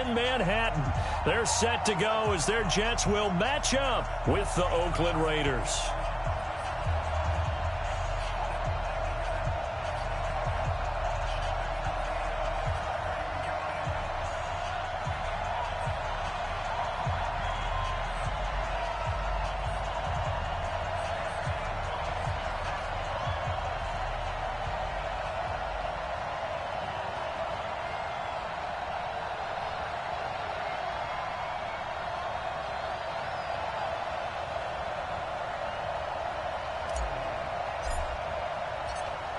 in Manhattan. They're set to go as their Jets will match up with the Oakland Raiders.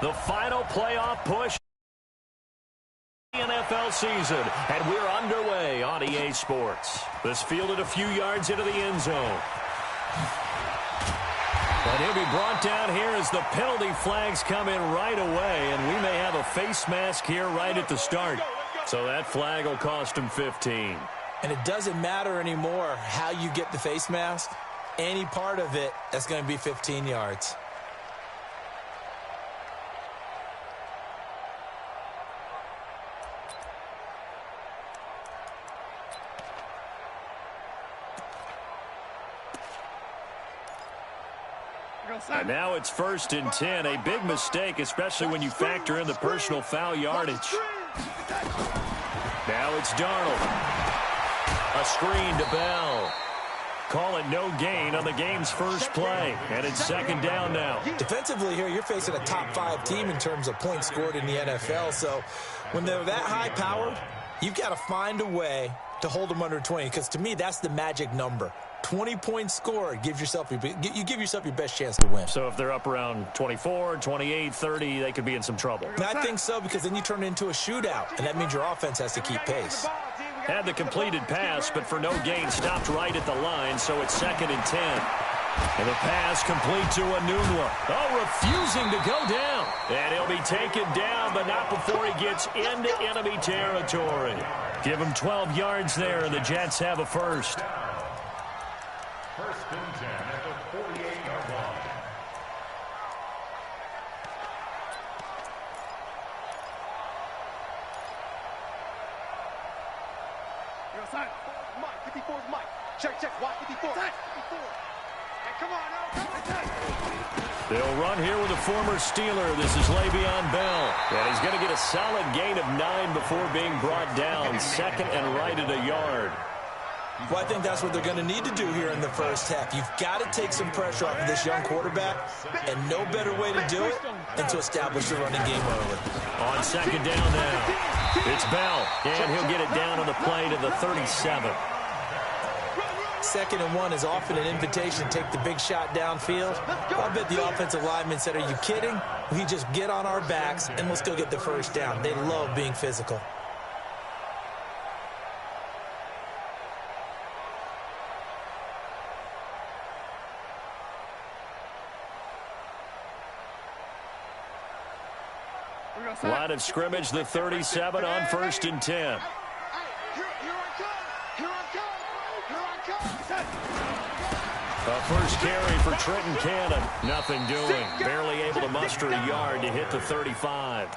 The final playoff push in the NFL season, and we're underway on EA Sports. This fielded a few yards into the end zone. And he'll be brought down here as the penalty flags come in right away, and we may have a face mask here right at the start. So that flag will cost him 15. And it doesn't matter anymore how you get the face mask. Any part of it, that's going to be 15 yards. And now it's 1st and 10. A big mistake, especially when you factor in the personal foul yardage. Now it's Darnold. A screen to Bell. Call it no gain on the game's first play. And it's 2nd down now. Defensively here, you're facing a top 5 team in terms of points scored in the NFL. So when they're that high-powered, you've got to find a way to hold them under 20. Because to me, that's the magic number. 20 points scored, you give yourself your best chance to win. So if they're up around 24, 28, 30, they could be in some trouble. And I think so, because then you turn it into a shootout, and that means your offense has to keep pace. Had the completed pass, but for no gain, stopped right at the line, so it's 2nd and 10. And the pass complete to Anunwa. Oh, refusing to go down. And he'll be taken down, but not before he gets into enemy territory. Give him 12 yards there, and the Jets have a first. 1st and 10 at the 48-yard line. You're outside. Mike, 54's Mike. Check, watch 54. 54. Hey, come on now. They'll run here with a former Steeler. This is Le'Veon Bell. And he's going to get a solid gain of 9 before being brought down. 2nd and right at a yard. Well, I think that's what they're going to need to do here in the first half. You've got to take some pressure off of this young quarterback, and no better way to do it than to establish the running game early. On 2nd down now, it's Bell, and he'll get it down on the play to the 37. 2nd and 1 is often an invitation to take the big shot downfield. I bet the offensive lineman said, are you kidding? We just get on our backs, and let's go get the first down. They love being physical. Line of scrimmage, the 37 on 1st and 10. Here I come. A first carry for Trenton Cannon. Nothing doing. Barely able to muster a yard to hit the 35.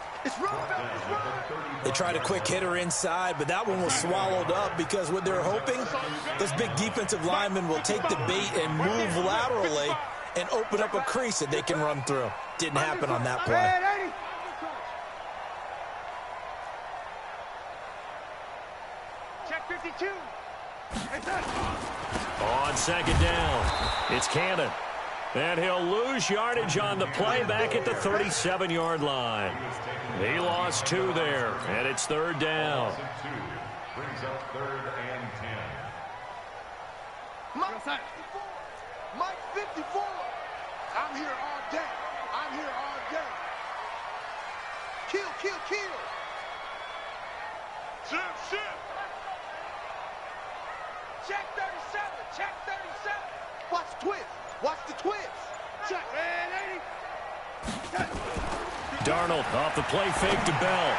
They tried a quick hitter inside, but that one was swallowed up because what they're hoping, those big defensive linemen will take the bait and move laterally and open up a crease that they can run through. Didn't happen on that play. Check 52. On 2nd down, it's Cannon. And he'll lose yardage on the play back at the 37-yard line. He lost 2 there, and it's 3rd down. Brings up 3rd and 10. Mike 54. I'm here all day. Kill. Shift. Check 37. Watch the twist. Check. Darnold off the play fake to Bell.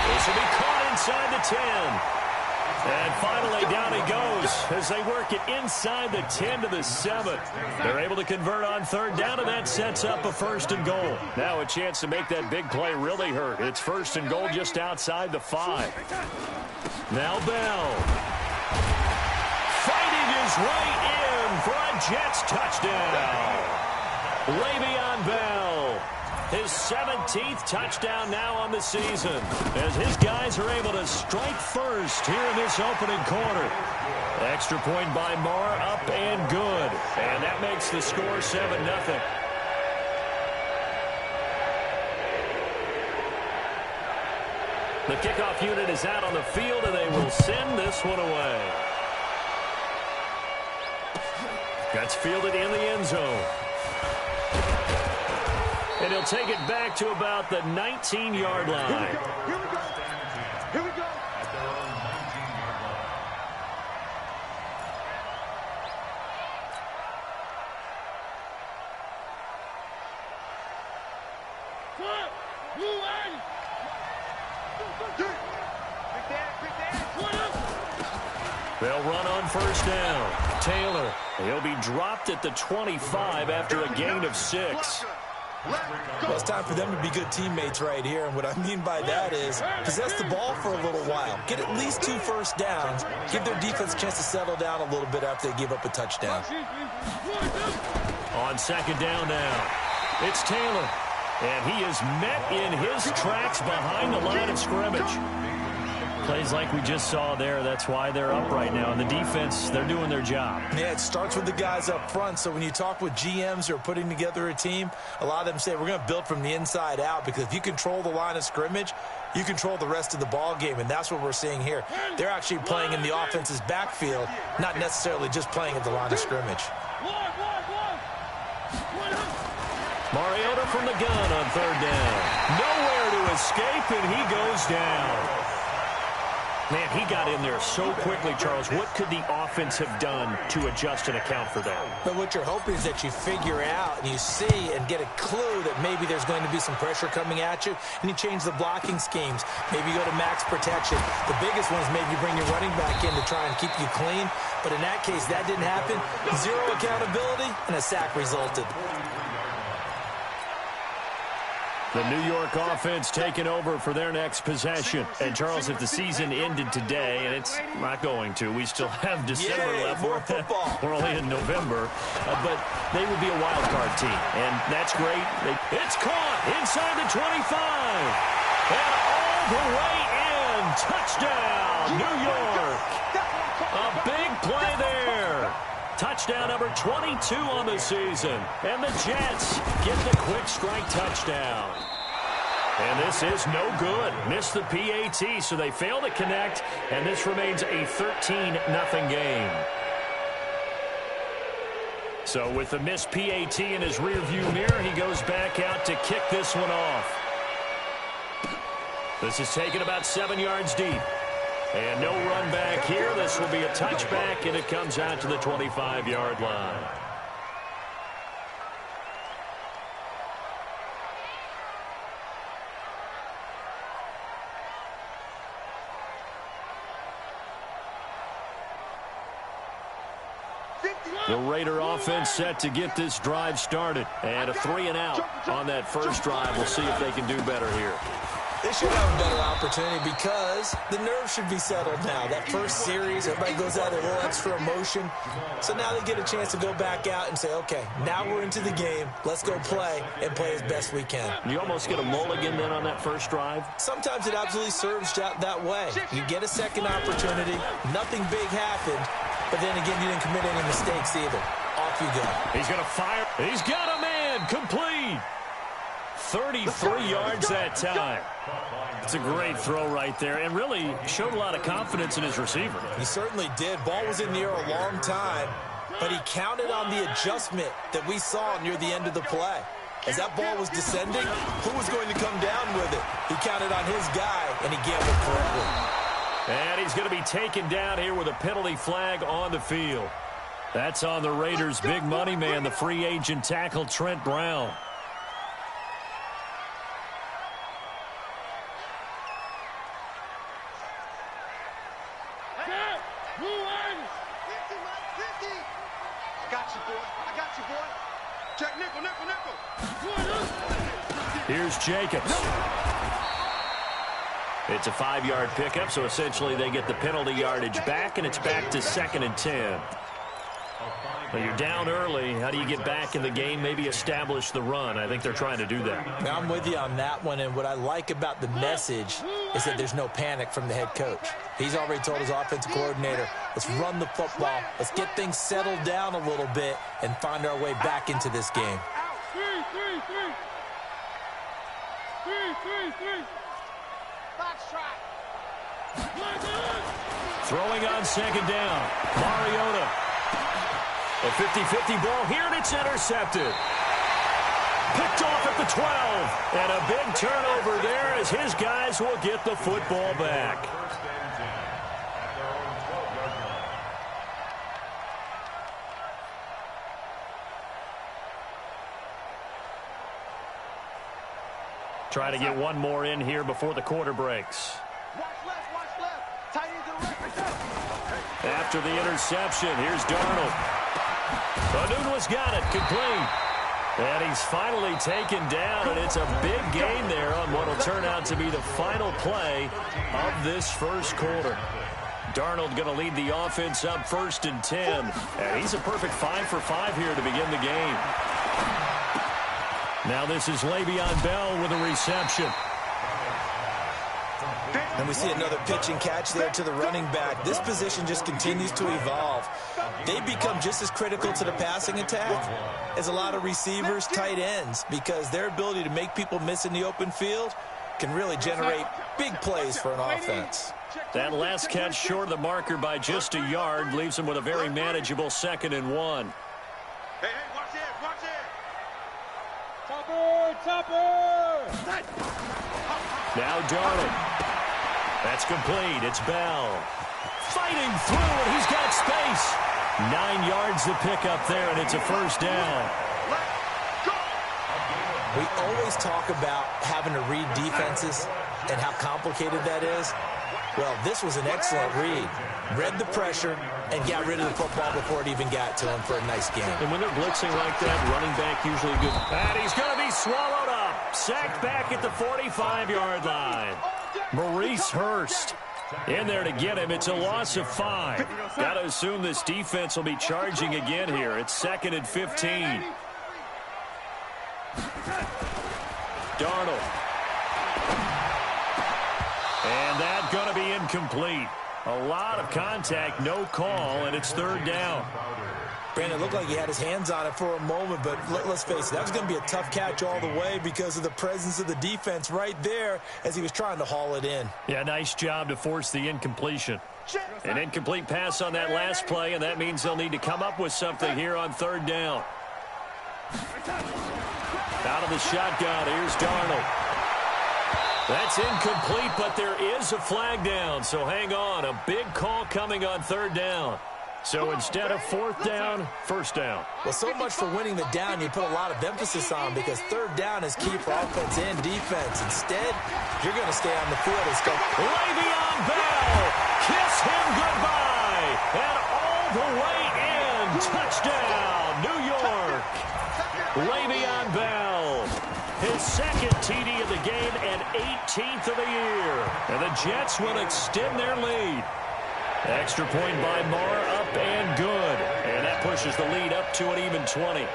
This will be caught inside the 10. And finally down he goes as they work it inside the 10 to the 7. They're able to convert on 3rd down, and that sets up a 1st and goal. Now a chance to make that big play really hurt. It's 1st and goal just outside the 5. Now Bell. Fighting his way in for a Jets touchdown. Le'Veon Bell. His 17th touchdown now on the season as his guys are able to strike first here in this opening quarter. Extra point by Marr, up and good. And that makes the score 7-0. The kickoff unit is out on the field, and they will send this one away. That's fielded in the end zone. And he'll take it back to about the 19-yard line. Here we go. Here we go. At their own 19-yard line. They'll run on first down. Taylor, he'll be dropped at the 25 after a gain of 6. Well, it's time for them to be good teammates right here, and what I mean by that is possess the ball for a little while. Get at least 2 first downs. Give their defense a chance to settle down a little bit after they give up a touchdown. On second down now, it's Taylor, and he is met in his tracks behind the line of scrimmage. Plays like we just saw there, that's why they're up right now. And the defense, they're doing their job. Yeah, it starts with the guys up front. So when you talk with GMs who are putting together a team, a lot of them say we're going to build from the inside out, because if you control the line of scrimmage, you control the rest of the ball game, and that's what we're seeing here. They're actually playing in the offense's backfield, not necessarily just playing at the line of scrimmage. Mariota from the gun on third down. Nowhere to escape, and he goes down. Man, he got in there so quickly, Charles. What could the offense have done to adjust and account for that? But what you're hoping is that you figure out and you see and get a clue that maybe there's going to be some pressure coming at you, and you change the blocking schemes. Maybe you go to max protection. The biggest one is maybe bring your running back in to try and keep you clean. But in that case, that didn't happen. 0 accountability, and a sack resulted. The New York offense taking over for their next possession. And, Charles, if the season ended today, and it's not going to, we still have December left. More football. We're only in November. But they would be a wild card team, and that's great. It's caught inside the 25. And all the way in. Touchdown, New York. A big play there. Touchdown number 22 on the season. And the Jets get the quick strike touchdown. And this is no good. Missed the PAT, so they fail to connect. And this remains a 13-0 game. So with the missed PAT in his rearview mirror, he goes back out to kick this one off. This is taken about 7 yards deep. And no run back here. This will be a touchback, and it comes out to the 25-yard line. The Raider offense set to get this drive started. And a 3-and-out on that first drive. We'll see if they can do better here. They should have a better opportunity because the nerves should be settled now. That first series, everybody goes out with a little extra emotion. So now they get a chance to go back out and say, okay, now we're into the game. Let's go play and play as best we can. You almost get a mulligan then on that first drive? Sometimes it absolutely serves that way. You get a second opportunity. Nothing big happened. But then again, you didn't commit any mistakes either. Off you go. He's going to fire. He's got a man. Complete. 33 yards that time. It's a great throw right there, and really showed a lot of confidence in his receiver. He certainly did. Ball was in the air a long time, but he counted on the adjustment that we saw near the end of the play. As that ball was descending, who was going to come down with it? He counted on his guy, and he gambled correctly. And he's going to be taken down here with a penalty flag on the field. That's on the Raiders' big money man, the free agent tackle Trent Brown. Here's Jacobs. It's a 5-yard pickup, so essentially they get the penalty yardage back, and it's back to 2nd and 10. Well, you're down early. How do you get back in the game, maybe establish the run? I think they're trying to do that. Now, I'm with you on that one, and what I like about the message is that there's no panic from the head coach. He's already told his offensive coordinator, let's run the football, let's get things settled down a little bit and find our way back into this game. Throwing on 2nd down. Mariota. A 50-50 ball here, and it's intercepted. Picked off at the 12. And a big turnover there as his guys will get the football back. Try to get one more in here before the quarter breaks. After the interception, here's Darnold. Anunua's got it, complete. And he's finally taken down, and it's a big gain there on what will turn out to be the final play of this first quarter. Darnold going to lead the offense up 1st and 10. And he's a perfect 5 for 5 here to begin the game. Now this is Le'Veon Bell with a reception. And we see another pitch and catch there to the running back. This position just continues to evolve. They become just as critical to the passing attack as a lot of receivers, tight ends, because their ability to make people miss in the open field can really generate big plays for an offense. That last catch short of the marker by just a yard leaves him with a very manageable 2nd and 1. Hey, watch it, watch it. Topper! Now Darnold. That's complete. It's Bell. Fighting through, and he's got space. 9 yards to pick up there, and it's a 1st down. We always talk about having to read defenses and how complicated that is. Well, this was an excellent read. Read the pressure and got rid of the football before it even got to him for a nice game. And when they're blitzing like that, running back usually good. And he's going to be swallowed up. Sacked back at the 45-yard line. Maurice Hurst in there to get him. It's a loss of 5. Got to assume this defense will be charging again here. It's 2nd and 15. Darnold. And that's going to be incomplete. A lot of contact, no call, and it's 3rd down. Brandon, it looked like he had his hands on it for a moment, but let's face it, that was going to be a tough catch all the way because of the presence of the defense right there as he was trying to haul it in. Yeah, nice job to force the incompletion. An incomplete pass on that last play, and that means they'll need to come up with something here on 3rd down. Out of the shotgun, here's Darnold. That's incomplete, but there is a flag down, so hang on. A big call coming on 3rd down. So instead of 4th down, 1st down. Well, so much for winning the down you put a lot of emphasis on because 3rd down is key for offense and defense. Instead, you're going to stay on the field and go. Le'Veon Bell, kiss him goodbye, and all the way in. Touchdown, New York. Le'Veon Bell, his 2nd TD of the game and 18th of the year. And the Jets will extend their lead. Extra point by Marr, up and good. And that pushes the lead up to an even 20.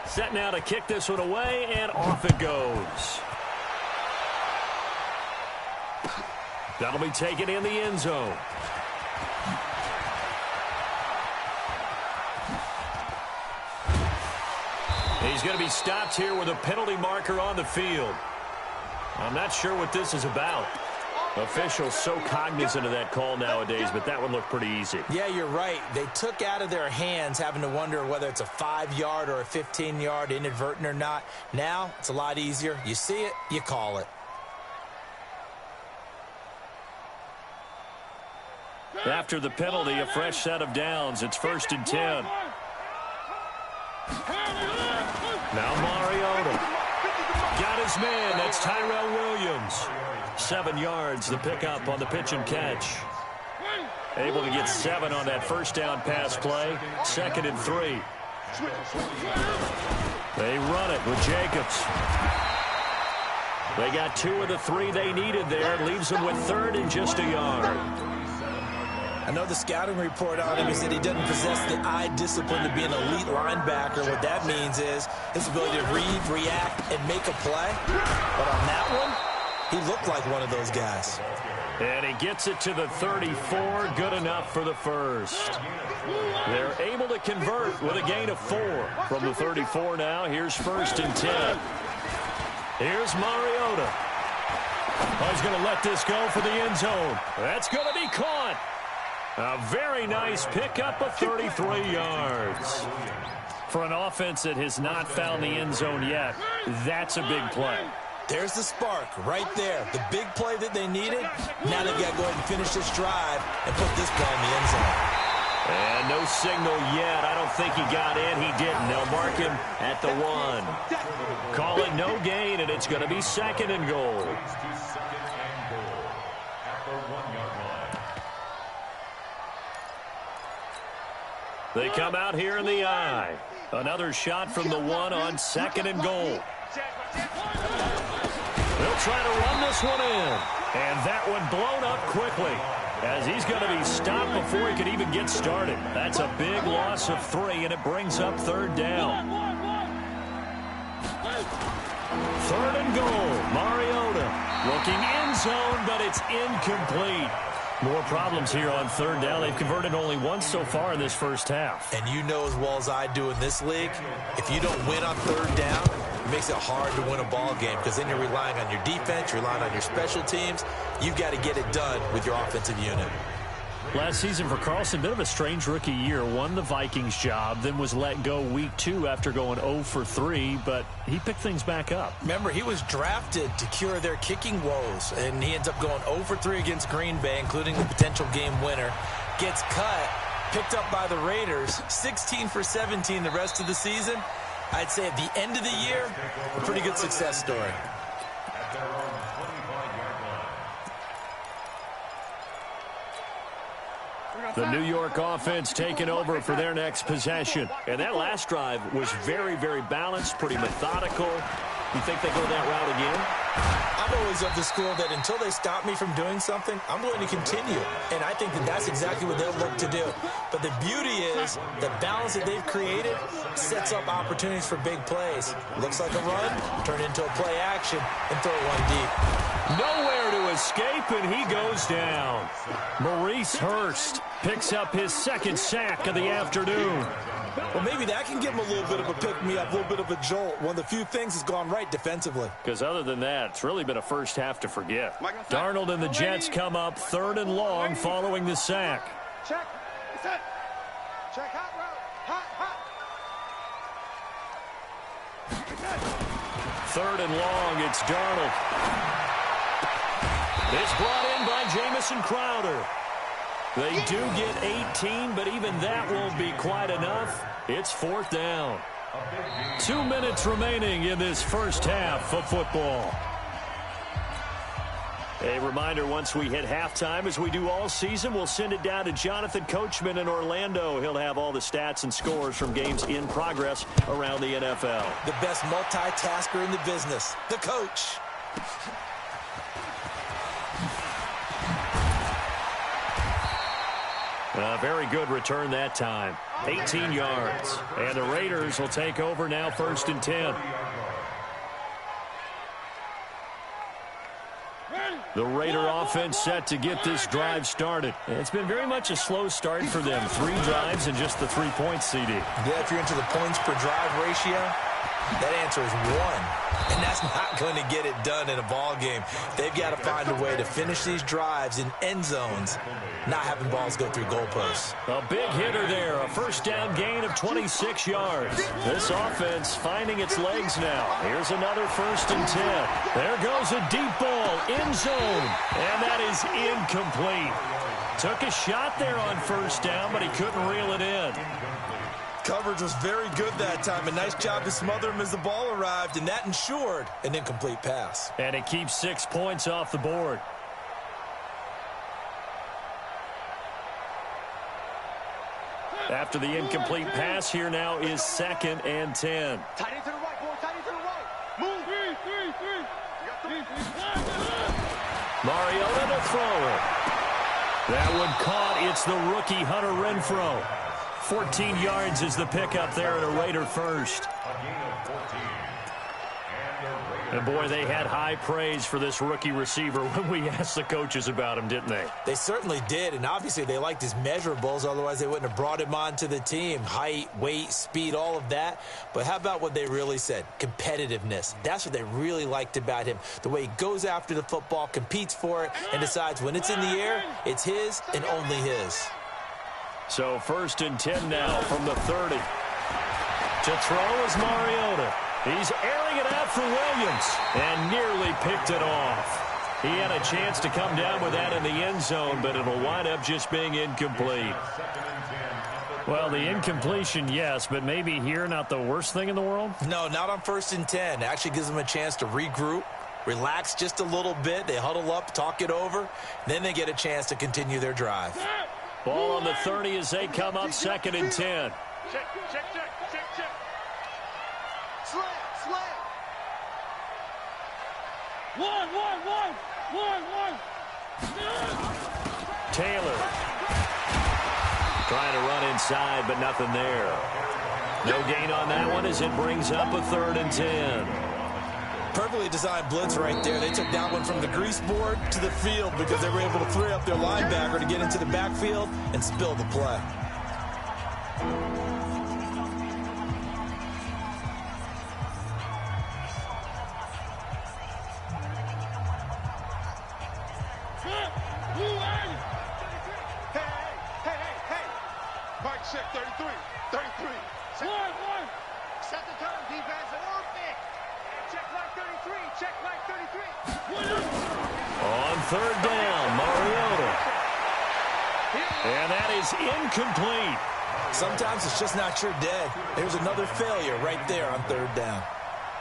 Set now to kick this one away, and off it goes. That'll be taken in the end zone. He's going to be stopped here with a penalty marker on the field. I'm not sure what this is about. Officials so cognizant of that call nowadays, but that one looked pretty easy. Yeah, you're right. They took out of their hands having to wonder whether it's a 5-yard or a 15-yard inadvertent or not. Now, it's a lot easier. You see it, you call it. After the penalty, a fresh set of downs. It's 1st and 10. Now Mariota. Got his man. That's Tyrell Williams. 7 yards, the pickup on the pitch and catch. Able to get 7 on that first down pass play. 2nd and 3. They run it with Jacobs. They got 2 of the 3 they needed there. Leaves them with 3rd and just a yard. I know the scouting report on him, he said he doesn't possess the eye discipline to be an elite linebacker. What that means is his ability to read, react, and make a play. But on that one, he looked like one of those guys. And he gets it to the 34. Good enough for the first. They're able to convert with a gain of 4. From the 34 now, here's 1st and 10. Here's Mariota. Oh, he's going to let this go for the end zone. That's going to be caught. A very nice pickup of 33 yards. For an offense that has not found the end zone yet, that's a big play. There's the spark right there. The big play that they needed. Now they've got to go ahead and finish this drive and put this ball in the end zone. And no signal yet. I don't think he got in. He didn't. They'll mark him at the 1. Call it no gain, and it's going to be 2nd and goal. They come out here in the eye. Another shot from the 1 on 2nd and goal. They'll try to run this one in. And that one blown up quickly, as he's going to be stopped before he could even get started. That's a big loss of 3, and it brings up 3rd down. 3rd and goal. Mariota looking end zone, but it's incomplete. More problems here on 3rd down. They've converted only once so far in this first half. And you know as well as I do in this league, if you don't win on 3rd down, it makes it hard to win a ball game because then you're relying on your defense, you're relying on your special teams. You've got to get it done with your offensive unit. Last season for Carlson, bit of a strange rookie year. Won the Vikings job, then was let go week 2 after going 0 for 3, but he picked things back up. Remember, he was drafted to cure their kicking woes, and he ends up going 0 for 3 against Green Bay, including the potential game winner. Gets cut, picked up by the Raiders, 16 for 17 the rest of the season. I'd say at the end of the year, a pretty good success story. The New York offense taking over for their next possession. And that last drive was very, very balanced, pretty methodical. You think they go that route again? I'm always of the school that until they stop me from doing something, I'm going to continue. And I think that that's exactly what they'll look to do. But the beauty is the balance that they've created sets up opportunities for big plays. Looks like a run, turn into a play action, and throw one deep. Nowhere to escape, and he goes down. Maurice Hurst picks up his 2nd sack of the afternoon. Well, maybe that can give him a little bit of a pick-me-up, a little bit of a jolt. One of the few things has gone right defensively. Because other than that, it's really been a first half to forget. Darnold and the Jets come up 3rd and long following the sack. Check. Set. Check. Hot route. Hot. 3rd and long, it's Darnold. It's brought in by Jamison Crowder. They do get 18, but even that won't be quite enough. It's 4th down. 2 minutes remaining in this first half of football. A reminder, once we hit halftime, as we do all season, we'll send it down to Jonathan Coachman in Orlando. He'll have all the stats and scores from games in progress around the NFL. The best multitasker in the business, the coach. A very good return that time. 18 yards. And the Raiders will take over now 1st and 10. The Raider offense set to get this drive started. It's been very much a slow start for them. 3 drives and just the 3 points, CD. Yeah, if you're into the points per drive ratio, that answer is 1. And that's not going to get it done in a ball game. They've got to find a way to finish these drives in end zones, not having balls go through goalposts. A big hitter there, a first down gain of 26 yards. This offense finding its legs now. Here's another 1st and 10. There goes a deep ball, end zone, and that is incomplete. Took a shot there on 1st down, but he couldn't reel it in. Coverage was very good that time. A nice job to smother him as the ball arrived, and that ensured an incomplete pass. And it keeps 6 points off the board. After the incomplete pass, here now is 2nd and 10. Tight end to the right, boy. Tight end to the right. Move. Three. Mariota to throw it. That one caught. It's the rookie Hunter Renfrow. 14 yards is the pickup there at a Raider first. And boy, they had high praise for this rookie receiver when we asked the coaches about him, didn't they? They certainly did, and obviously they liked his measurables. Otherwise, they wouldn't have brought him onto the team. Height, weight, speed, all of that. But how about what they really said? Competitiveness. That's what they really liked about him. The way he goes after the football, competes for it, and decides when it's in the air, it's his and only his. So 1st and 10 now from the 30. To throw is Mariota. He's airing it out for Williams and nearly picked it off. He had a chance to come down with that in the end zone, but it'll wind up just being incomplete. Well, the incompletion, yes, but maybe here not the worst thing in the world? No, not on 1st and 10. It actually gives them a chance to regroup, relax just a little bit. They huddle up, talk it over, then they get a chance to continue their drive. Ball on the 30 as they come up 2nd and 10. Check. Slam. One. Taylor trying to run inside, but nothing there. No gain on that one as it brings up a 3rd and 10. Perfectly designed blitz right there. They took that one from the grease board to the field because they were able to free up their linebacker to get into the backfield and spill the play. Hey. Mike, check 33. One. Set the turn, defense. Perfect. Check like 33. On 3rd down, Mariota. And that is incomplete. Sometimes it's just not your day. There's another failure right there on 3rd down.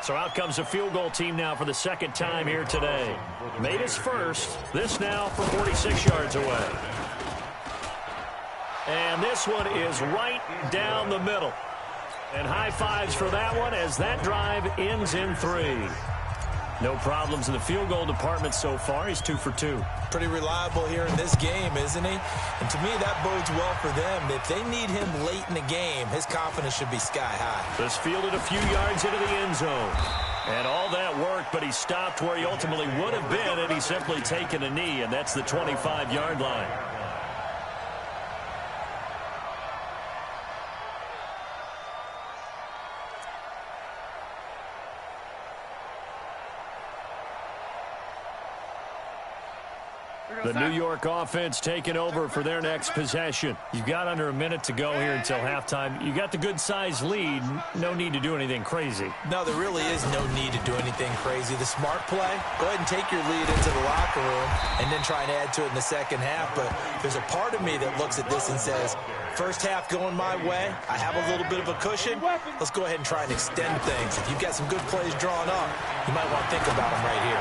So out comes a field goal team now for the 2nd time here today. Made his first. This now from 46 yards away. And this one is right down the middle. And high fives for that one as that drive ends in 3. No problems in the field goal department so far. He's 2 for 2. Pretty reliable here in this game, isn't he? And to me, that bodes well for them. If they need him late in the game, his confidence should be sky high. Just fielded a few yards into the end zone. And all that worked, but he stopped where he ultimately would have been had he simply taken a knee, and that's the 25-yard line. The New York offense taking over for their next possession. You've got under a minute to go here until halftime. You got the good-sized lead. No need to do anything crazy. No, there really is no need to do anything crazy. The smart play, go ahead and take your lead into the locker room and then try and add to it in the second half. But there's a part of me that looks at this and says, first half going my way, I have a little bit of a cushion. Let's go ahead and try and extend things. If you've got some good plays drawn up, you might want to think about them right here.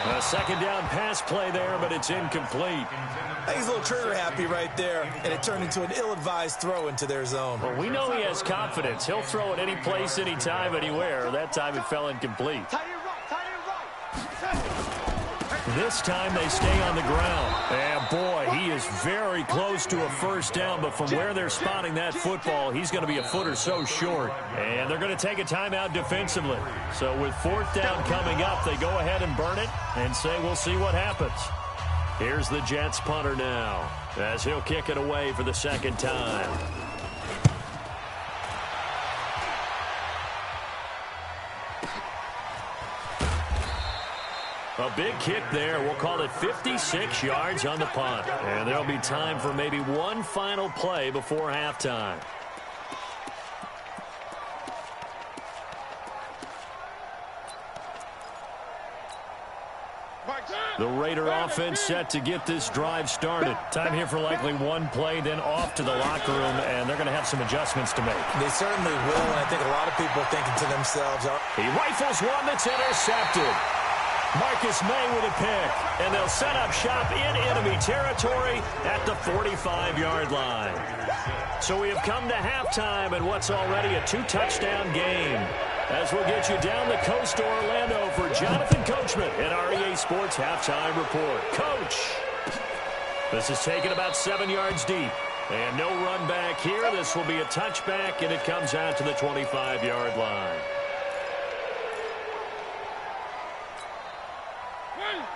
A 2nd down pass play there, but it's incomplete. I think he's a little trigger happy right there, and it turned into an ill-advised throw into their zone. Well, we know he has confidence. He'll throw it any place, anytime, anywhere. That time it fell incomplete. Tight end right. This time they stay on the ground. And boy, he is very close to a first down, but from where they're spotting that football, he's going to be a foot or so short. And they're going to take a timeout defensively. So with 4th down coming up, they go ahead and burn it and say we'll see what happens. Here's the Jets punter now as he'll kick it away for the 2nd time. A big kick there. We'll call it 56 yards on the punt. And there'll be time for maybe one final play before halftime. The Raider offense set to get this drive started. Time here for likely one play, then off to the locker room, and they're going to have some adjustments to make. They certainly will, and I think a lot of people are thinking to themselves, he rifles one that's intercepted. Marcus May with a pick, and they'll set up shop in enemy territory at the 45-yard line. So we have come to halftime in what's already a 2-touchdown game. As we'll get you down the coast to Orlando for Jonathan Coachman at our EA Sports Halftime Report. Coach, this is taken about 7 yards deep. And no run back here. This will be a touchback, and it comes out to the 25-yard line.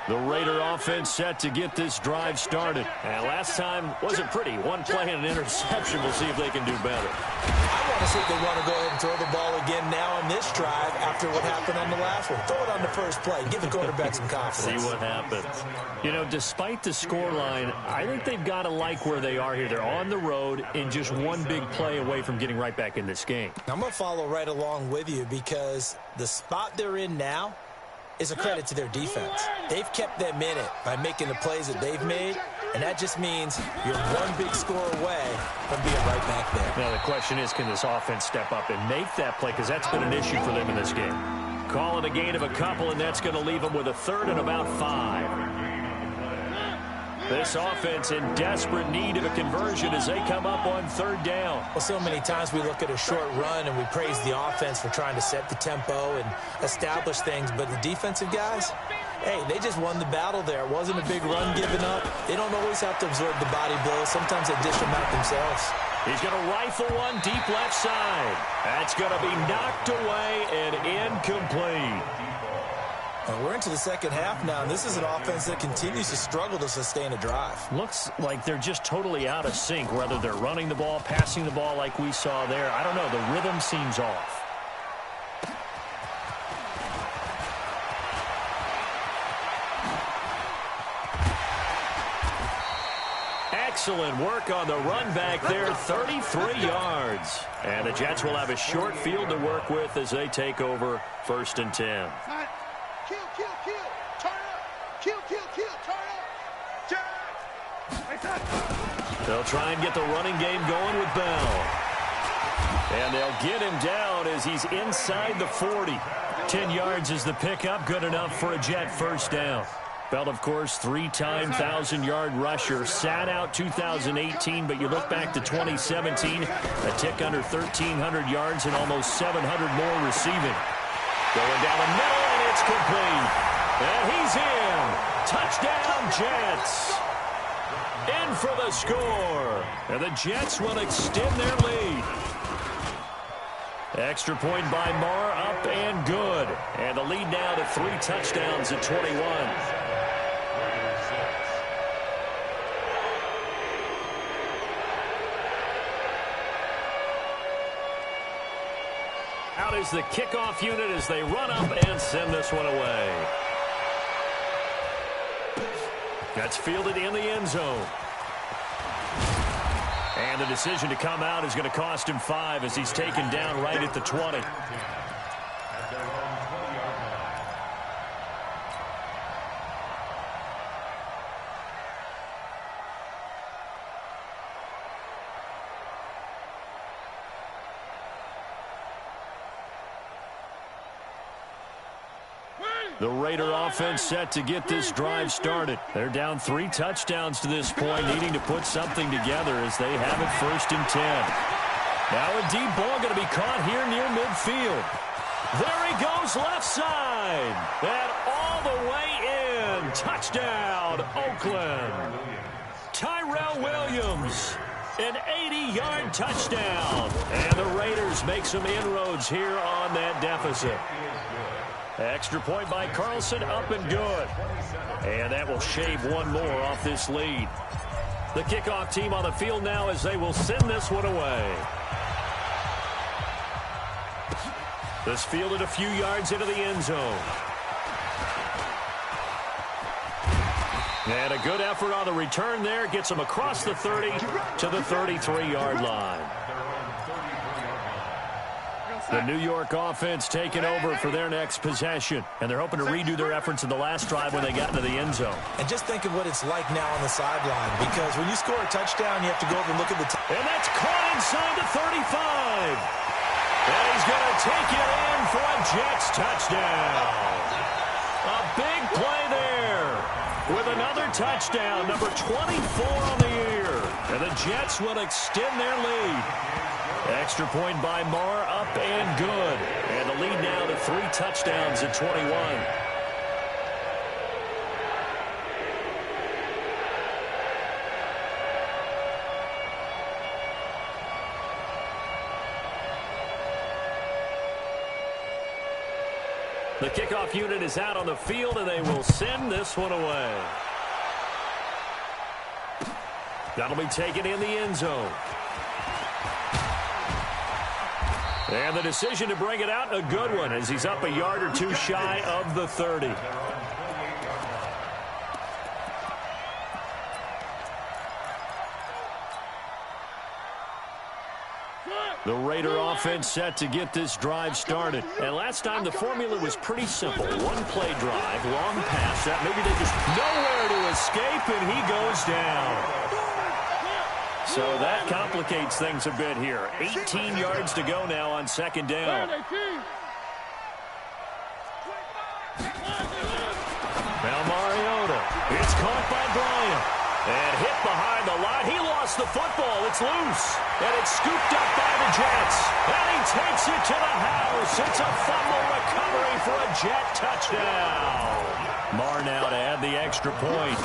The Raider offense set to get this drive started. And last time wasn't pretty. One play and an interception. We'll see if they can do better. I want to see if they want to go ahead and throw the ball again now on this drive after what happened on the last one. Throw it on the first play. Give the quarterback some confidence. See what happens. You know, despite the scoreline, I think they've got to like where they are here. They're on the road and just one big play away from getting right back in this game. I'm going to follow right along with you because the spot they're in now is a credit to their defense. They've kept them in it by making the plays that they've made, and that just means you're one big score away from being right back there. Now the question is, can this offense step up and make that play? Because that's been an issue for them in this game. Calling a gain of a couple, and that's going to leave them with a third and about 5. This offense in desperate need of a conversion as they come up on third down. Well, so many times we look at a short run and we praise the offense for trying to set the tempo and establish things, but the defensive guys, hey, they just won the battle there. It wasn't a big run given up. They don't always have to absorb the body blows. Sometimes they dish them out themselves. He's going to rifle one deep left side. That's going to be knocked away and incomplete. We're into the second half now, and this is an offense that continues to struggle to sustain a drive. Looks like they're just totally out of sync, whether they're running the ball, passing the ball like we saw there. I don't know. The rhythm seems off. Excellent work on the run back there, 33 yards. And the Jets will have a short field to work with as they take over 1st and 10. Kill, kill, kill. Turn up. Kill, kill, kill. Turn up. Jets. They'll try and get the running game going with Bell. And they'll get him down as he's inside the 40. 10 yards is the pickup, good enough for a Jet first down. Bell, of course, 3-time 1,000-yard rusher. Sat out 2018, but you look back to 2017, a tick under 1,300 yards and almost 700 more receiving. Going down the middle, and it's complete. And he's in. Touchdown, Jets. In for the score. And the Jets will extend their lead. Extra point by Marr, up and good. And the lead now to 3 touchdowns at 21. Out is the kickoff unit as they run up and send this one away. That's fielded in the end zone. And the decision to come out is going to cost him 5 as he's taken down right at the 20. The Raider offense set to get this drive started. They're down 3 touchdowns to this point, needing to put something together as they have it 1st and 10. Now a deep ball going to be caught here near midfield. There he goes left side. And all the way in. Touchdown, Oakland. Tyrell Williams. An 80-yard touchdown. And the Raiders make some inroads here on that deficit. Extra point by Carlson, up and good. And that will shave one more off this lead. The kickoff team on the field now as they will send this one away. This fielded a few yards into the end zone. And a good effort on the return there. Gets them across the 30 to the 33-yard line. The New York offense taking over for their next possession. And they're hoping to redo their efforts in the last drive when they got into the end zone. And just think of what it's like now on the sideline, because when you score a touchdown, you have to go over and look at the time. And that's caught inside the 35. And he's going to take it in for a Jets touchdown. A big play there with another touchdown, number 24 on the year. And the Jets will extend their lead. Extra point by Marr, up and good. And the lead now to 3 touchdowns at 21. The kickoff unit is out on the field, and they will send this one away. That'll be taken in the end zone. And the decision to bring it out, a good one, as he's up a yard or two shy of the 30. The Raider offense set to get this drive started. And last time the formula was pretty simple. One play drive, long pass. That maybe they just nowhere to escape, and he goes down. So that complicates things a bit here. 18 yards to go now on second down. Now Mariota. It's caught by Bryant. And hit behind the line. He lost the football. It's loose. And it's scooped up by the Jets. And he takes it to the house. It's a fumble recovery for a Jet touchdown. Marr now to add the extra point.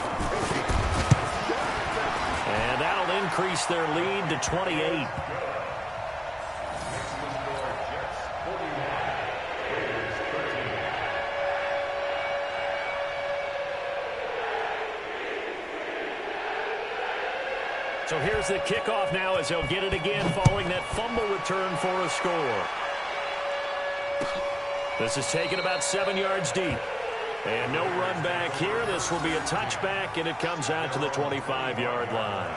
And that'll increase their lead to 28. So here's the kickoff now as he'll get it again following that fumble return for a score. This is taken about 7 yards deep. And no run back here. This will be a touchback, and it comes out to the 25-yard line.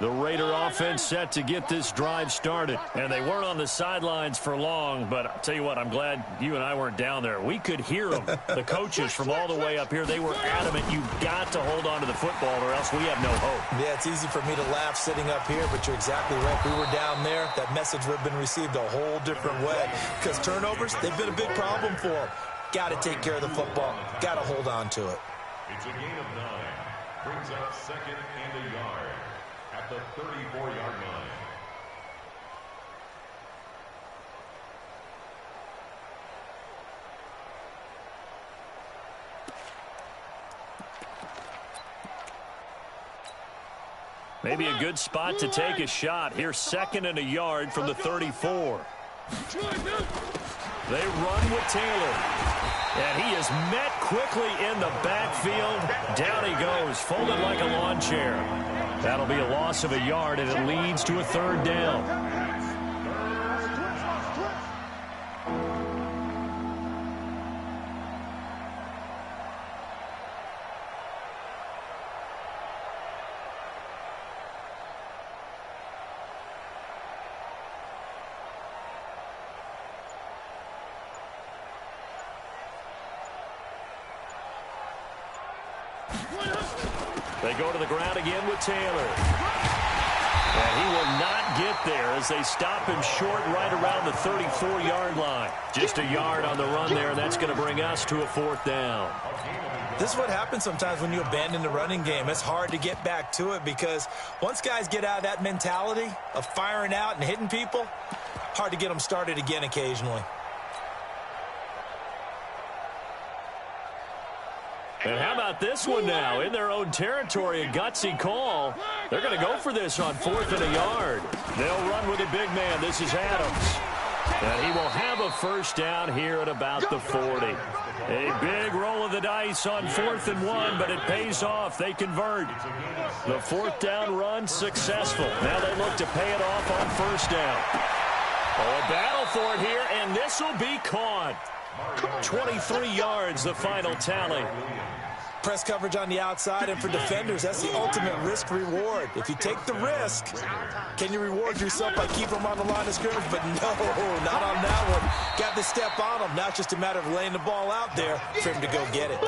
The Raider offense set to get this drive started. And they weren't on the sidelines for long, but I'll tell you what, I'm glad you and I weren't down there. We could hear them. The coaches from all the way up here, they were adamant. You've got to hold on to the football or else we have no hope. Yeah, it's easy for me to laugh sitting up here, but you're exactly right. We were down there. That message would have been received a whole different way. Because turnovers, they've been a big problem for them. Got to take care of the football. Got to hold on to it. It's a gain of 9. Brings up second and a yard at the 34-yard line. Maybe a good spot to take a shot. Here's second and a yard from the 34. They run with Taylor. And he is met quickly in the backfield. Down he goes, folded like a lawn chair. That'll be a loss of a yard, and it leads to a third down. They go to the ground again with Taylor. And he will not get there as they stop him short right around the 34-yard line. Just a yard on the run there, and that's going to bring us to a fourth down. This is what happens sometimes when you abandon the running game. It's hard to get back to it because once guys get out of that mentality of firing out and hitting people, hard to get them started again occasionally. And how about this one now? In their own territory, a gutsy call. They're going to go for this on 4th and a yard. They'll run with a big man. This is Adams. And he will have a first down here at about the 40. A big roll of the dice on 4th and 1, but it pays off. They convert. The 4th down run successful. Now they look to pay it off on 1st down. Oh, a battle for it here, and this will be caught. 23 yards, the final tally. Press coverage on the outside, and for defenders, that's the ultimate risk-reward. If you take the risk, can you reward yourself by keeping them on the line of scrimmage? But no, not on that one. Got to step on them. Now it's just a matter of laying the ball out there for him to go get it.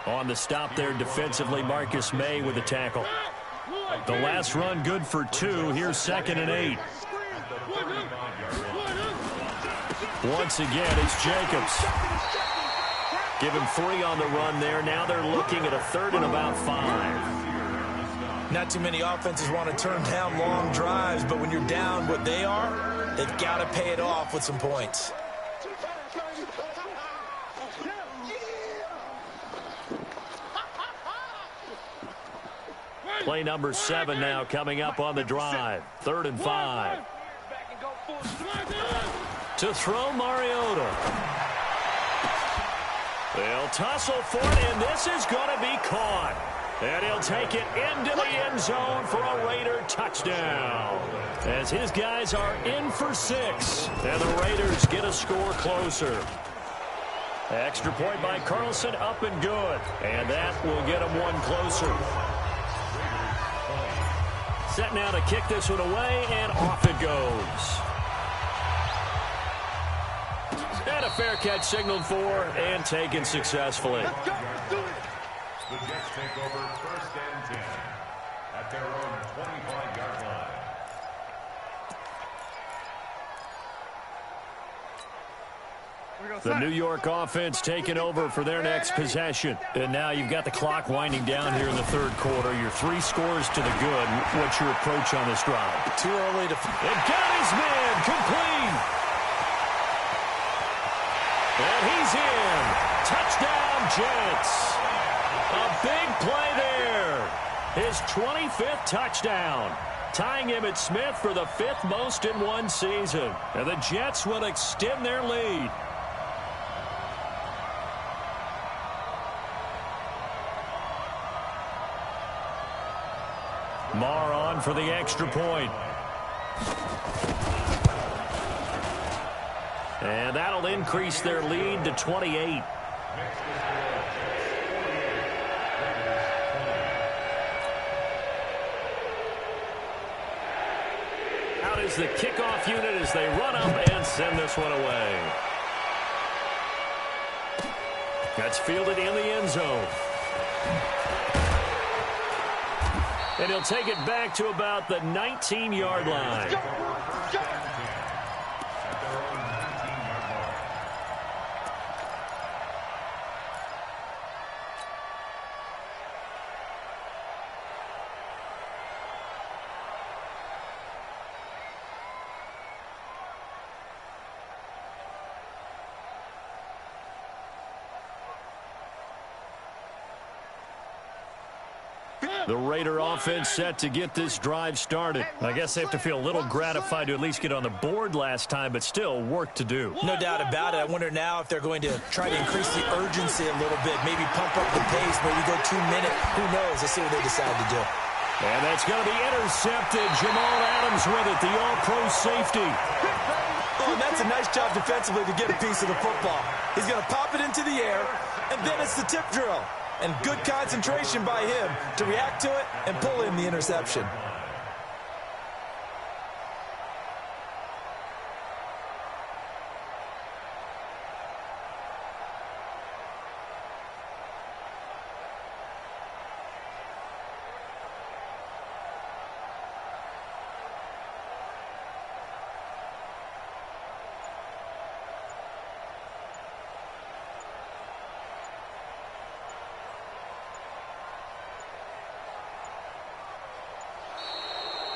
On the stop there defensively, Marcus May with the tackle. The last run good for 2. Here's 2nd and 8. Once again, it's Jacobs. Give him 3 on the run there. Now they're looking at a 3rd and about 5. Not too many offenses want to turn down long drives, but when you're down what they are, they've got to pay it off with some points. Play number 7 now coming up on the drive. 3rd and 5. To throw Mariota. They'll tussle for it, and this is going to be caught. And he'll take it into the end zone for a Raider touchdown. As his guys are in for 6, and the Raiders get a score closer. Extra point by Carlson, up and good. And that will get him 1 closer. Set now to kick this one away, and off it goes. And a fair catch signaled for and taken successfully. The Jets take over 1st and 10 at their own 25-yard line. The New York offense taking over for their next possession. And now you've got the clock winding down here in the 3rd quarter. Your 3 scores to the good. What's your approach on this drive? Too early to... It got his man complete. And he's in. Touchdown, Jets. A big play there. His 25th touchdown. Tying him at Smith for the 5th most in one season. And the Jets will extend their lead. Marr on for the extra point. And that'll increase their lead to 28. Out is the kickoff unit as they run up and send this one away. That's fielded in the end zone. And he'll take it back to about the 19-yard line. The Raider offense set to get this drive started. I guess they have to feel a little gratified to at least get on the board last time, but still work to do. No doubt about it. I wonder now if they're going to try to increase the urgency a little bit, maybe pump up the pace, maybe go 2 minutes. Who knows? Let's see what they decide to do. And that's going to be intercepted. Jamal Adams with it, the all-pro safety. Oh, and that's a nice job defensively to get a piece of the football. He's going to pop it into the air, and then it's the tip drill. And good concentration by him to react to it and pull in the interception.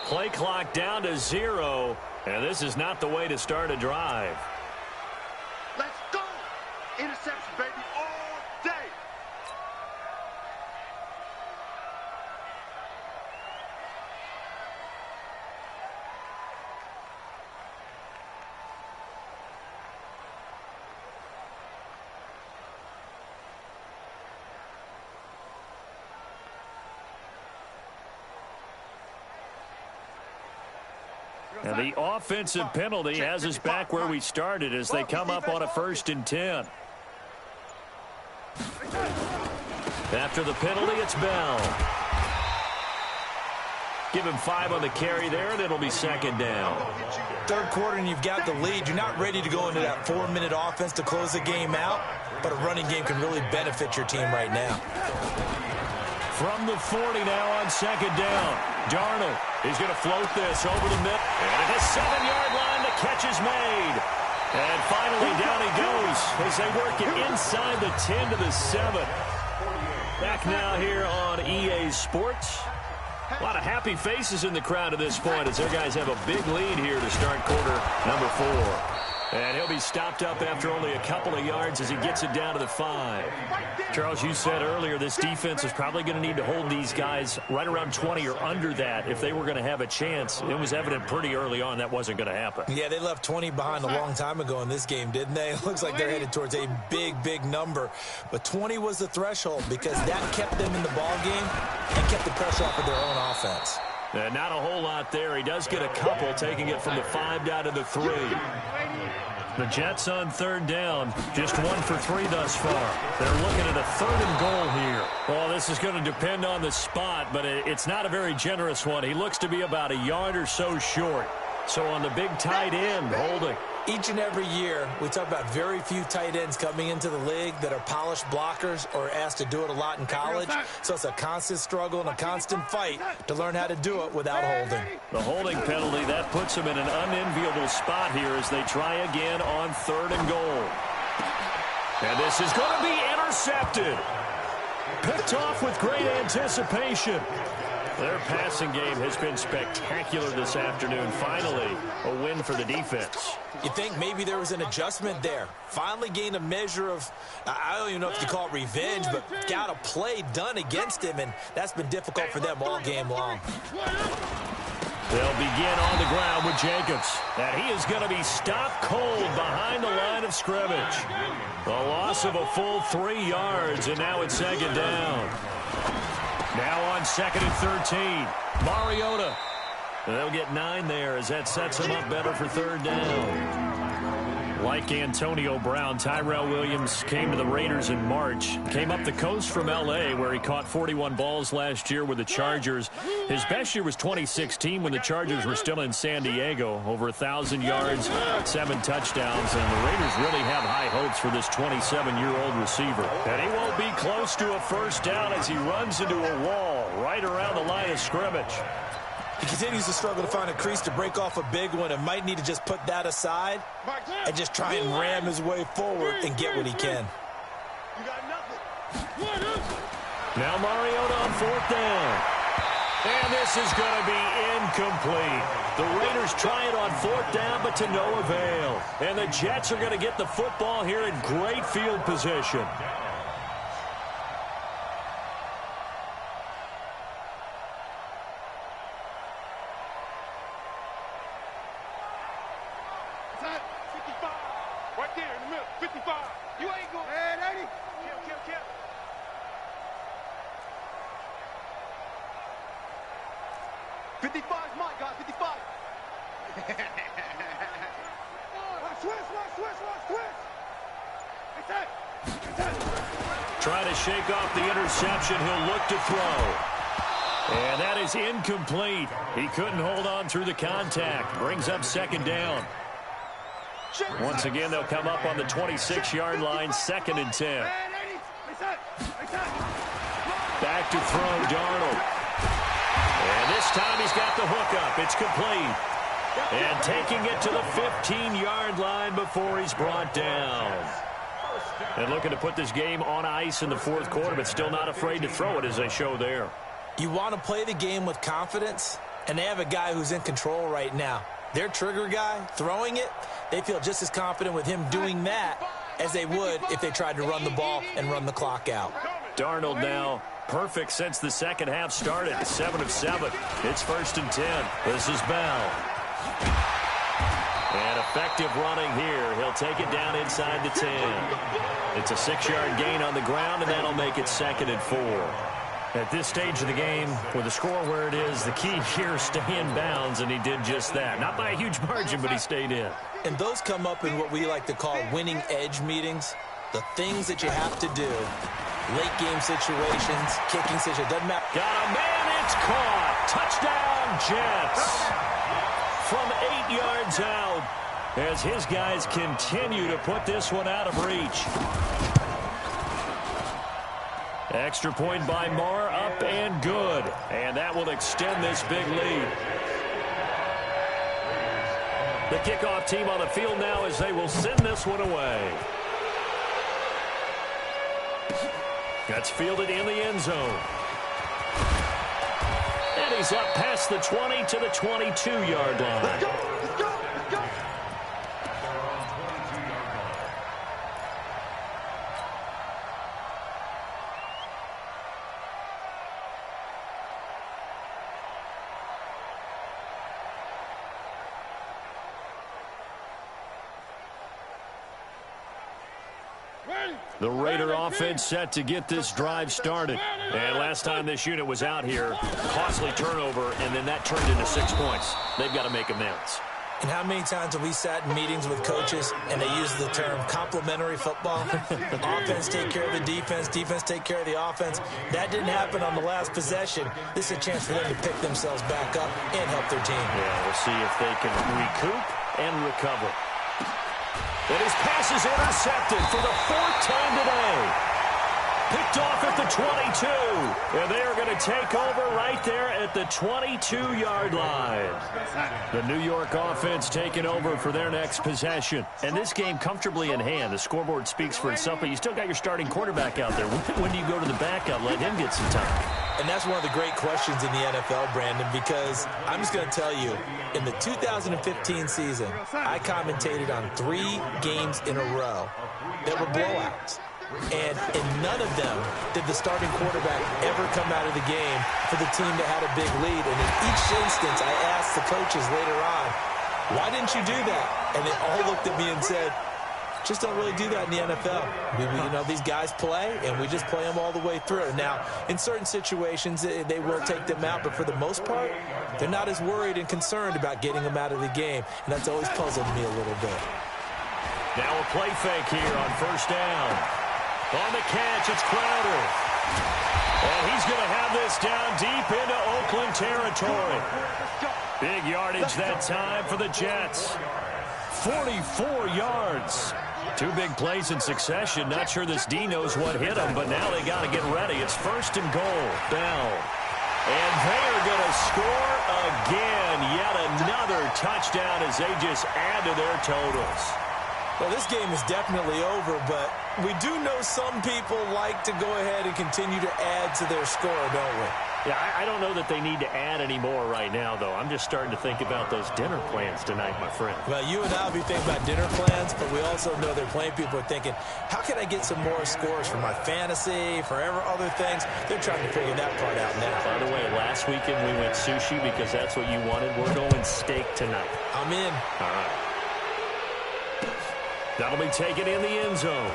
Play clock down to 0, and this is not the way to start a drive. Let's go! Interception, baby, all day! And the offensive penalty has us back where we started as they come up on a 1st and 10. After the penalty, it's Bell. Give him 5 on the carry there, and it'll be 2nd down. Third quarter, and you've got the lead. You're not ready to go into that 4-minute offense to close the game out, but a running game can really benefit your team right now. From the 40 now on 2nd down. Darnold is going to float this over the middle. And at the 7-yard line, the catch is made. And finally, down he goes as they work it inside the 10 to the 7. Back now here on EA Sports. A lot of happy faces in the crowd at this point as their guys have a big lead here to start quarter number 4. And he'll be stopped up after only a couple of yards as he gets it down to the 5. Charles, you said earlier this defense is probably going to need to hold these guys right around 20 or under that if they were going to have a chance. It was evident pretty early on that wasn't going to happen. Yeah, they left 20 behind a long time ago in this game, didn't they? It looks like they're headed towards a big, big number. But 20 was the threshold because that kept them in the ball game and kept the pressure off of their own offense. Not a whole lot there. He does get a couple, taking it from the 5 down to the 3. The Jets on 3rd down, just 1 for 3 thus far. They're looking at a 3rd and goal here. Well, this is going to depend on the spot, but it's not a very generous one. He looks to be about a yard or so short. So on the big tight end, holding. Each and every year, we talk about very few tight ends coming into the league that are polished blockers or asked to do it a lot in college. So it's a constant struggle and a constant fight to learn how to do it without holding. The holding penalty, that puts them in an unenviable spot here as they try again on 3rd and goal. And this is going to be intercepted. Picked off with great anticipation. Their passing game has been spectacular this afternoon. Finally, a win for the defense. You think maybe there was an adjustment there. Finally gained a measure of, I don't even know if you call it revenge, but got a play done against him, and that's been difficult for them all game long. They'll begin on the ground with Jacobs. And he is going to be stopped cold behind the line of scrimmage. A loss of a full 3 yards, and now it's 2nd down. Now on 2nd and 13. Mariota. They'll get 9 there as that sets them up better for 3rd down. Like Antonio Brown, Tyrell Williams came to the Raiders in March. Came up the coast from L.A. where he caught 41 balls last year with the Chargers. His best year was 2016 when the Chargers were still in San Diego. Over 1,000 yards, 7 touchdowns. And the Raiders really have high hopes for this 27-year-old receiver. And he won't be close to a 1st down as he runs into a wall right around the line of scrimmage. He continues to struggle to find a crease to break off a big one and might need to just put that aside and just try and ram his way forward and get what he can. Now Mariota on 4th down. And this is going to be incomplete. The Raiders try it on 4th down, but to no avail. And the Jets are going to get the football here in great field position. Right there in the middle, 55. You ain't going. Man, 80. Kill. 55's mine, guys. 55. Switch. Trying to shake off the interception. He'll look to throw. And that is incomplete. He couldn't hold on through the contact. Brings up 2nd down. Once again, they'll come up on the 26-yard line, 2nd and 10. Back to throw, Darnold. And this time he's got the hook up. It's complete. And taking it to the 15-yard line before he's brought down. And looking to put this game on ice in the 4th quarter, but still not afraid to throw it as they show there. You want to play the game with confidence, and they have a guy who's in control right now. Their trigger guy, throwing it, they feel just as confident with him doing that as they would if they tried to run the ball and run the clock out. Darnold now perfect since the 2nd half started. 7 of 7. It's 1st and 10. This is Bell. And effective running here. He'll take it down inside the 10. It's a 6-yard gain on the ground, and that'll make it 2nd and 4. At this stage of the game, with the score where it is, the key here is stay in bounds, and he did just that. Not by a huge margin, but he stayed in. And those come up in what we like to call winning edge meetings. The things that you have to do. Late game situations, kicking situations, doesn't matter. Got a man, it's caught. Touchdown, Jets. From 8 yards out, as his guys continue to put this one out of reach. Extra point by Marr, up and good. And that will extend this big lead. The kickoff team on the field now as they will send this one away. That's fielded in the end zone. And he's up past the 20 to the 22-yard line. Let's go, let's go, let's go. The Raider offense set to get this drive started. And last time this unit was out here, costly turnover, and then that turned into 6 points. They've got to make amends. And how many times have we sat in meetings with coaches and they use the term complementary football? Offense take care of the defense, defense take care of the offense. That didn't happen on the last possession. This is a chance for them to pick themselves back up and help their team. Yeah, we'll see if they can recoup and recover. And his pass is intercepted for the 4th time today. Picked off at the 22. And they are going to take over right there at the 22-yard line. The New York offense taking over for their next possession. And this game comfortably in hand. The scoreboard speaks for itself, but you still got your starting quarterback out there. When do you go to the backup? Let him get some time. And that's one of the great questions in the NFL, Brandon, because I'm just going to tell you, in the 2015 season, I commentated on 3 games in a row that were blowouts. And in none of them did the starting quarterback ever come out of the game for the team that had a big lead. And in each instance, I asked the coaches later on, why didn't you do that? And they all looked at me and said, just don't really do that in the NFL. You know, these guys play, and we just play them all the way through. Now, in certain situations, they will take them out, but for the most part, they're not as worried and concerned about getting them out of the game, and that's always puzzled me a little bit. Now a play fake here on first down. On the catch, it's Crowder. And he's going to have this down deep into Oakland territory. Big yardage that time for the Jets. 44 yards. 2 big plays in succession. Not sure this D knows what hit him, but now they got to get ready. It's 1st and goal. Bell. And they are going to score again. Yet another touchdown as they just add to their totals. Well, this game is definitely over, but we do know some people like to go ahead and continue to add to their score, don't we? Yeah, I don't know that they need to add any more right now, though. I'm just starting to think about those dinner plans tonight, my friend. Well, you and I will be thinking about dinner plans, but we also know they're playing people are thinking, how can I get some more scores for my fantasy, for other things? They're trying to figure that part out now. By the way, last weekend we went sushi because that's what you wanted. We're going steak tonight. I'm in. All right. That'll be taken in the end zone.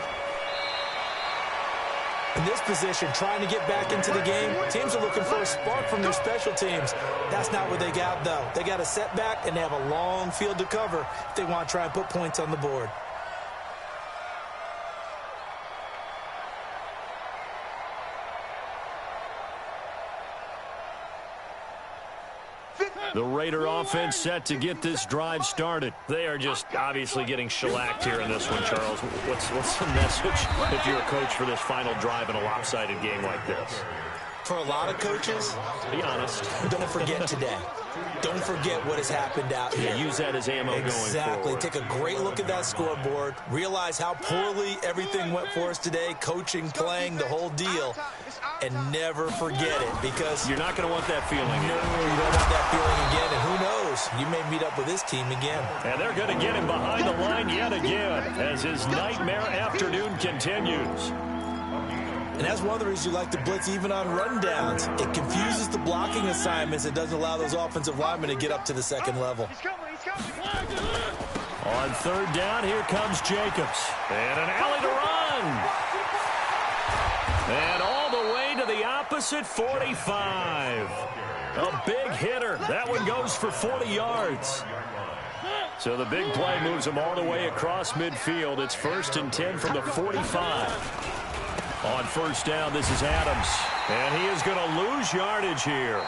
In this position, trying to get back into the game, teams are looking for a spark from their special teams. That's not what they got, though. They got a setback, and they have a long field to cover if they want to try and put points on the board. The Raider offense set to get this drive started. They are just obviously getting shellacked here in this one, Charles. What's the message if you're a coach for this final drive in a lopsided game like this? For a lot of coaches, be honest. Don't forget today. Don't forget what has happened out here. Use that as ammo going forward. Exactly. Take a great look at that scoreboard. Realize how poorly everything went for us today. Coaching, playing, the whole deal. And never forget it, because you're not going to want that feeling. No, you don't want that feeling again. And who knows? You may meet up with this team again. And they're going to get him behind the line yet again as his nightmare afternoon continues. And that's one of the reasons you like to blitz even on rundowns. It confuses the blocking assignments. It doesn't allow those offensive linemen to get up to the second level. On third down, here comes Jacobs. And an alley to run. And all the way to the opposite us at 45. A big hitter. That one goes for 40 yards. So the big play moves them all the way across midfield. It's 1st and 10 from the 45. On first down, this is Adams. And he is going to lose yardage here.